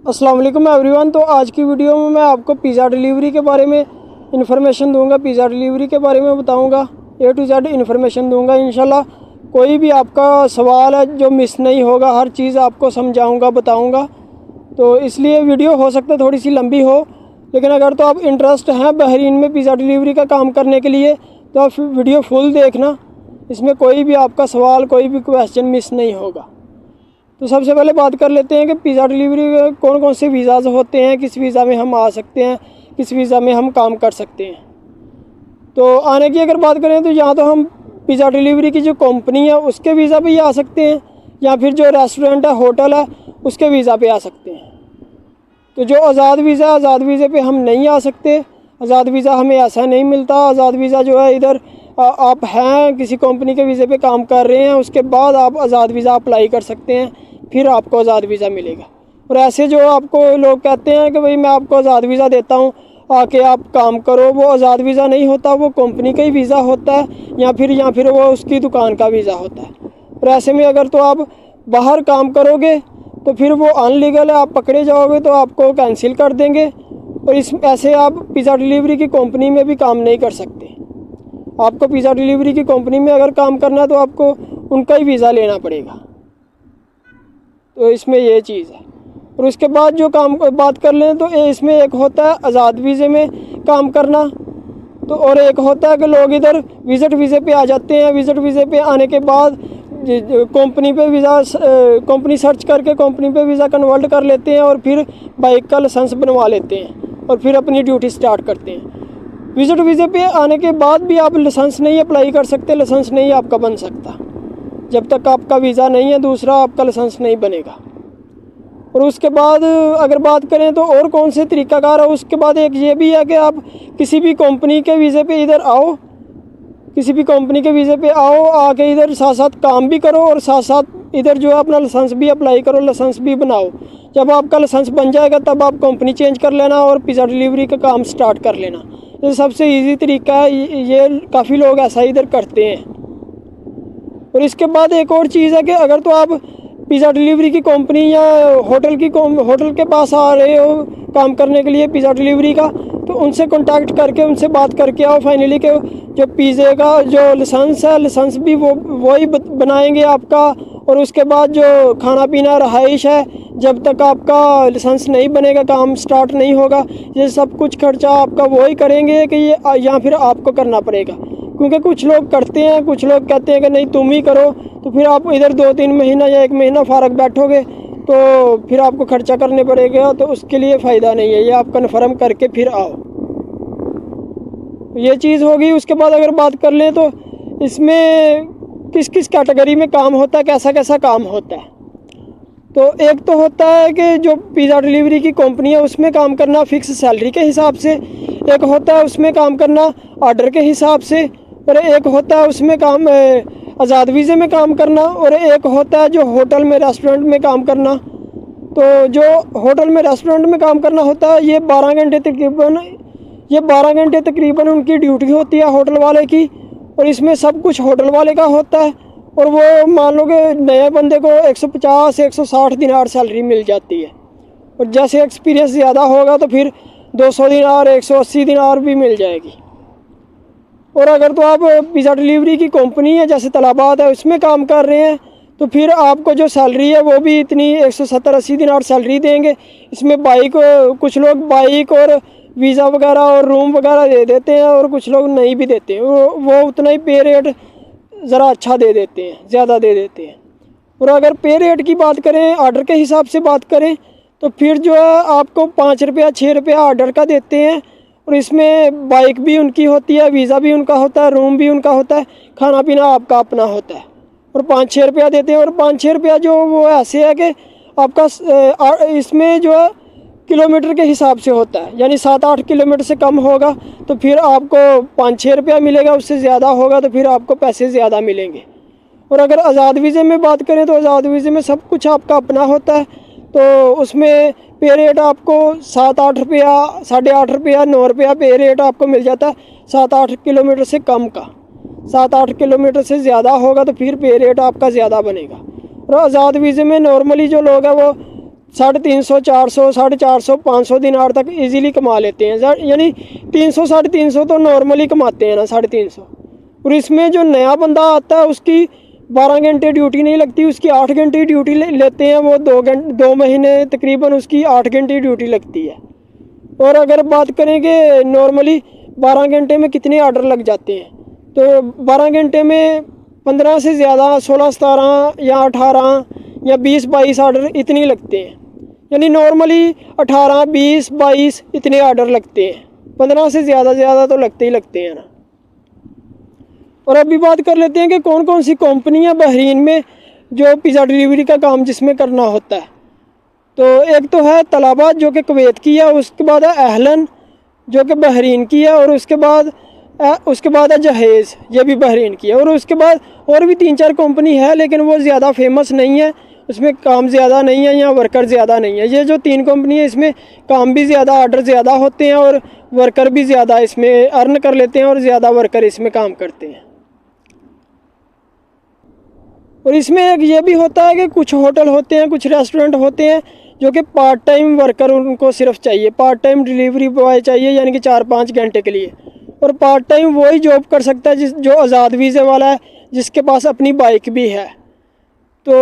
अस्सलाम वालेकुम एवरीवन। तो आज की वीडियो में मैं आपको पिज़्ज़ा डिलीवरी के बारे में इन्फॉर्मेशन दूंगा, पिज़्ज़ा डिलीवरी के बारे में बताऊंगा, A to Z इन्फॉर्मेशन दूंगा। इंशाल्लाह कोई भी आपका सवाल है जो मिस नहीं होगा, हर चीज़ आपको समझाऊंगा, बताऊंगा। तो इसलिए वीडियो हो सकता है थोड़ी सी लंबी हो, लेकिन अगर तो आप इंटरेस्ट हैं बहरीन में पिज़्ज़ा डिलीवरी का काम करने के लिए तो आप वीडियो फुल देखना, इसमें कोई भी आपका सवाल, कोई भी क्वेश्चन मिस नहीं होगा। तो सबसे पहले बात कर लेते हैं कि पिज़्ज़ा डिलीवरी में कौन कौन से वीज़ाज़ होते हैं, किस वीज़ा में हम आ सकते हैं, किस वीज़ा में हम काम कर सकते हैं। तो आने की अगर बात करें तो यहाँ तो हम पिज़्ज़ा डिलीवरी की जो कंपनी है उसके वीज़ा पे ही आ सकते हैं, या फिर जो रेस्टोरेंट है, होटल है, उसके वीज़ा पे आ सकते हैं। तो जो आज़ाद वीज़ा है, आज़ाद वीज़े पे हम नहीं आ सकते। आज़ाद वीज़ा हमें ऐसा नहीं मिलता। आज़ाद वीज़ा जो है इधर आप हैं किसी कंपनी के वीज़े पे काम कर रहे हैं, उसके बाद आप आज़ाद वीज़ा अप्लाई कर सकते हैं, फिर आपको आज़ाद वीज़ा मिलेगा। और ऐसे जो आपको लोग कहते हैं कि भाई मैं आपको आज़ाद वीज़ा देता हूँ, आके आप काम करो, वो आज़ाद वीज़ा नहीं होता, वो कंपनी का ही वीज़ा होता है, या फिर वो उसकी दुकान का वीज़ा होता है। और ऐसे में अगर तो आप बाहर काम करोगे तो फिर वो अनलीगल है, आप पकड़े जाओगे तो आपको कैंसिल कर देंगे। और ऐसे आप पिज़्ज़ा डिलीवरी की कंपनी में भी काम नहीं कर सकते। आपको पिज़्ज़ा डिलीवरी की कंपनी में अगर काम करना है तो आपको उनका ही वीज़ा लेना पड़ेगा। तो इसमें ये चीज़ है। और उसके बाद जो काम बात कर लें तो इसमें एक होता है आज़ाद वीज़े में काम करना, तो और एक होता है कि लोग इधर विज़िट वीज़े पे आ जाते हैं। विज़िट वीज़े पे आने के बाद कंपनी पे वीज़ा, कंपनी सर्च करके कंपनी पे वीज़ा कन्वर्ट कर लेते हैं और फिर बाइक का लाइसेंस बनवा लेते हैं और फिर अपनी ड्यूटी स्टार्ट करते हैं। विज़िट वीज़े पे आने के बाद भी आप लाइसेंस नहीं अप्लाई कर सकते, लाइसेंस नहीं आपका बन सकता जब तक आपका वीज़ा नहीं है, दूसरा आपका लाइसेंस नहीं बनेगा। और उसके बाद अगर बात करें तो और कौन से तरीक़ाकार है, उसके बाद एक ये भी है कि आप किसी भी कंपनी के वीज़े पे इधर आओ, किसी भी कंपनी के वीज़े पे आओ, आके इधर साथ साथ काम भी करो और साथ साथ इधर जो है अपना लाइसेंस भी अप्लाई करो, लाइसेंस भी बनाओ। जब आपका लाइसेंस बन जाएगा तब आप कंपनी चेंज कर लेना और पिज़्ज़ा डिलीवरी का काम स्टार्ट कर लेना। ये सबसे ईजी तरीका है, ये काफ़ी लोग ऐसा इधर करते हैं। और इसके बाद एक और चीज़ है कि अगर तो आप पिज़्ज़ा डिलीवरी की कंपनी या होटल के पास आ रहे हो काम करने के लिए पिज़्ज़ा डिलीवरी का, तो उनसे कांटेक्ट करके उनसे बात करके आओ फाइनली कि जो पिज़्ज़े का जो लाइसेंस है, लाइसेंस भी वही बनाएंगे आपका। और उसके बाद जो खाना पीना, रहाइश है, जब तक आपका लाइसेंस नहीं बनेगा, काम स्टार्ट नहीं होगा, ये सब कुछ खर्चा आपका वही करेंगे कि ये या फिर आपको करना पड़ेगा। क्योंकि कुछ लोग करते हैं, कुछ लोग कहते हैं कि नहीं तुम ही करो, तो फिर आप इधर 2-3 महीना या 1 महीना फ़ारग बैठोगे तो फिर आपको खर्चा करने पड़ेगा, तो उसके लिए फ़ायदा नहीं है। ये आप कन्फर्म करके फिर आओ, ये चीज़ होगी। उसके बाद अगर बात कर लें तो इसमें किस किस कैटेगरी में काम होता है, कैसा कैसा काम होता है। तो एक तो होता है कि जो पिज़्ज़ा डिलीवरी की कंपनी है उसमें काम करना फ़िक्स सैलरी के हिसाब से, एक होता है उसमें काम करना ऑर्डर के हिसाब से, और एक होता है उसमें काम आज़ाद वीज़े में काम करना, और एक होता है जो होटल में, रेस्टोरेंट में काम करना। तो जो होटल में, रेस्टोरेंट में काम करना होता है, ये 12 घंटे तकरीबन उनकी ड्यूटी होती है होटल वाले की। और इसमें सब कुछ होटल वाले का होता है। और वो मान लो कि नए बंदे को 150-160 दिनार सैलरी मिल जाती है, और जैसे एक्सपीरियंस ज़्यादा होगा तो फिर 200 दिनार, 180 दिनार भी मिल जाएगी। और अगर तो आप पिज़्ज़ा डिलीवरी की कंपनी है जैसे तलाबात है उसमें काम कर रहे हैं, तो फिर आपको जो सैलरी है वो भी इतनी 170-80 दिनार सैलरी देंगे। इसमें कुछ लोग बाइक और वीज़ा वगैरह और रूम वगैरह दे देते हैं, और कुछ लोग नहीं भी देते, वो उतना ही पे रेट ज़रा अच्छा दे देते हैं, ज़्यादा दे देते हैं। और अगर पे रेट की बात करें, ऑर्डर के हिसाब से बात करें, तो फिर जो है आपको 5 रुपया 6 रुपया ऑर्डर का देते हैं। और इसमें बाइक भी उनकी होती है, वीज़ा भी उनका होता है, रूम भी उनका होता है, खाना पीना आपका अपना होता है, और 5-6 रुपया देते हैं। और 5-6 रुपया जो वो ऐसे है कि आपका इसमें जो है किलोमीटर के हिसाब से होता है, यानी 7-8 किलोमीटर से कम होगा तो फिर आपको 5-6 रुपया मिलेगा, उससे ज़्यादा होगा तो फिर आपको पैसे ज़्यादा मिलेंगे। और अगर आज़ाद वीज़े में बात करें तो आज़ाद वीज़े में सब कुछ आपका अपना होता है, तो उसमें पे रेट आपको 7-8 रुपया, 8.5 रुपया, 9 रुपया पे रेट आपको मिल जाता है 7-8 किलोमीटर से कम का। 7-8 किलोमीटर से ज़्यादा होगा तो फिर पे रेट आपका ज़्यादा बनेगा। और आज़ाद वीज़े में नॉर्मली जो लोग हैं वो 350, 400, 450, 500 दिनार तक इजीली कमा लेते हैं। यानी 300, 350 तो नॉर्मली कमाते हैं ना, 350। और इसमें जो नया बंदा आता है उसकी 12 घंटे ड्यूटी नहीं लगती, उसकी 8 घंटे ड्यूटी लेते हैं वो। 2 महीने तकरीबन उसकी 8 घंटे ड्यूटी लगती है। और अगर बात करें कि नॉर्मली 12 घंटे में कितने आर्डर लग जाते हैं, तो 12 घंटे में 15 से ज़्यादा 16, 17 या 18 या 20, 22 आर्डर इतने लगते हैं। यानी नॉर्मली 18, 20, 22 इतने आर्डर लगते हैं। 15 से ज़्यादा तो लगते ही लगते हैं ना। और अभी बात कर लेते हैं कि कौन कौन सी कंपनियां बहरीन में जो पिज़्ज़ा डिलीवरी का काम जिसमें करना होता है। तो एक तो है तलाबा जो कि कुवैत की है, उसके बाद है अहलन जो कि बहरीन की है, और उसके बाद है जहेज़, ये भी बहरीन की है। और उसके बाद और भी 3-4 कंपनी है, लेकिन वो ज़्यादा फेमस नहीं है, उसमें काम ज़्यादा नहीं है या वर्कर ज़्यादा नहीं है। ये जो 3 कंपनी है इसमें काम भी ज़्यादा, आर्डर ज़्यादा होते हैं और वर्कर भी ज़्यादा इसमें अर्न कर लेते हैं और ज़्यादा वर्कर इसमें काम करते हैं। और इसमें एक ये भी होता है कि कुछ होटल होते हैं, कुछ रेस्टोरेंट होते हैं जो कि पार्ट टाइम वर्कर उनको सिर्फ चाहिए, पार्ट टाइम डिलीवरी बॉय चाहिए, यानी कि 4-5 घंटे के लिए। और पार्ट टाइम वही जॉब कर सकता है जो आज़ाद वीज़े वाला है, जिसके पास अपनी बाइक भी है। तो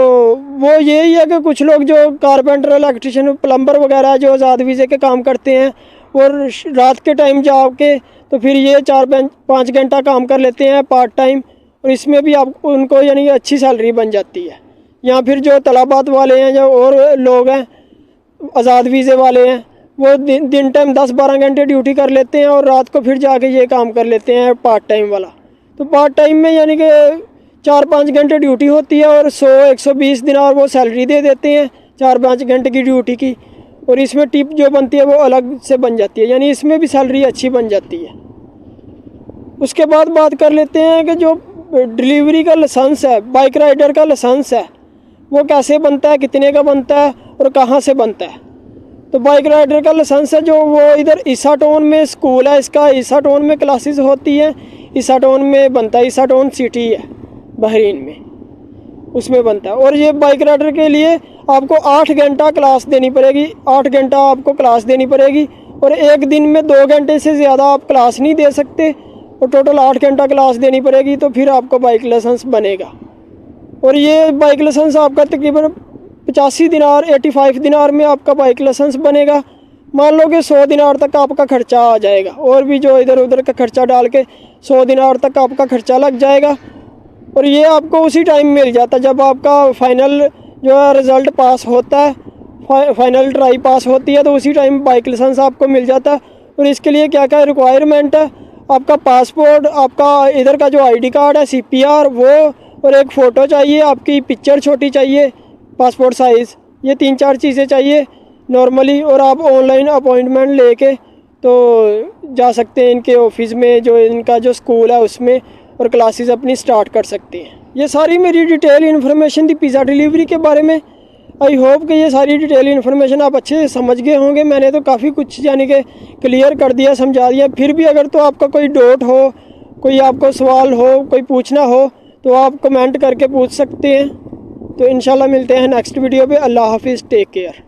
वो यही है कि कुछ लोग जो कारपेंटर, इलेक्ट्रिशियन, प्लम्बर वगैरह जो आज़ाद वीज़े के काम करते हैं और रात के टाइम जाके तो फिर ये 4-5 घंटा काम कर लेते हैं पार्ट टाइम, और इसमें भी आप उनको यानी अच्छी सैलरी बन जाती है। या फिर जो तलाबात वाले हैं, जो और लोग हैं आज़ाद वीज़े वाले हैं, वो दिन टाइम 10-12 घंटे ड्यूटी कर लेते हैं और रात को फिर जाके ये काम कर लेते हैं पार्ट टाइम वाला। तो पार्ट टाइम में यानी कि 4-5 घंटे ड्यूटी होती है और 100-120 दिनार वो सैलरी दे देते हैं 4-5 घंटे की ड्यूटी की। और इसमें टिप जो बनती है वो अलग से बन जाती है, यानी इसमें भी सैलरी अच्छी बन जाती है। उसके बाद बात कर लेते हैं कि जो डिलीवरी का लाइसेंस है, बाइक राइडर का लाइसेंस है, वो कैसे बनता है, कितने का बनता है और कहाँ से बनता है। तो बाइक राइडर का लाइसेंस है जो वो इधर ईसा टाउन में स्कूल है इसका, ईसा टाउन में क्लासेस होती हैं, ईसा टाउन में बनता है, ईसा टाउन सिटी है बहरीन में, उसमें बनता है। और ये बाइक राइडर के लिए आपको 8 घंटा क्लास देनी पड़ेगी, 8 घंटा आपको क्लास देनी पड़ेगी। और एक दिन में 2 घंटे से ज़्यादा आप क्लास नहीं दे सकते, और टोटल 8 घंटा क्लास देनी पड़ेगी, तो फिर आपको बाइक लाइसेंस बनेगा। और ये बाइक लाइसेंस आपका तकरीबन 85 दिनार, 85 दिनार में आपका बाइक लाइसेंस बनेगा। मान लो कि 100 दिनार तक आपका खर्चा आ जाएगा, और भी जो इधर उधर का खर्चा डाल के 100 दिनार तक आपका खर्चा लग जाएगा। और ये आपको उसी टाइम मिल जाता है जब आपका फाइनल जो है रिज़ल्ट पास होता है, फाइनल ट्राई पास होती है, तो उसी टाइम बाइक लाइसेंस आपको मिल जाता है। और इसके लिए क्या क्या रिक्वायरमेंट है, आपका पासपोर्ट, आपका इधर का जो ID कार्ड है CPR वो, और एक फ़ोटो चाहिए, आपकी पिक्चर छोटी चाहिए पासपोर्ट साइज़, ये 3-4 चीज़ें चाहिए नॉर्मली। और आप ऑनलाइन अपॉइंटमेंट लेके तो जा सकते हैं इनके ऑफिस में, जो इनका जो स्कूल है उसमें, और क्लासेस अपनी स्टार्ट कर सकते हैं। ये सारी मेरी डिटेल इन्फॉर्मेशन थी पिज़्ज़ा डिलीवरी के बारे में। आई होप कि ये सारी डिटेल इन्फॉर्मेशन आप अच्छे से समझ गए होंगे। मैंने तो काफ़ी कुछ यानी कि क्लियर कर दिया, समझा दिया। फिर भी अगर तो आपका कोई डाउट हो, कोई आपको सवाल हो, कोई पूछना हो, तो आप कमेंट करके पूछ सकते हैं। तो इंशाल्लाह मिलते हैं नेक्स्ट वीडियो पे। अल्लाह हाफिज़, टेक केयर।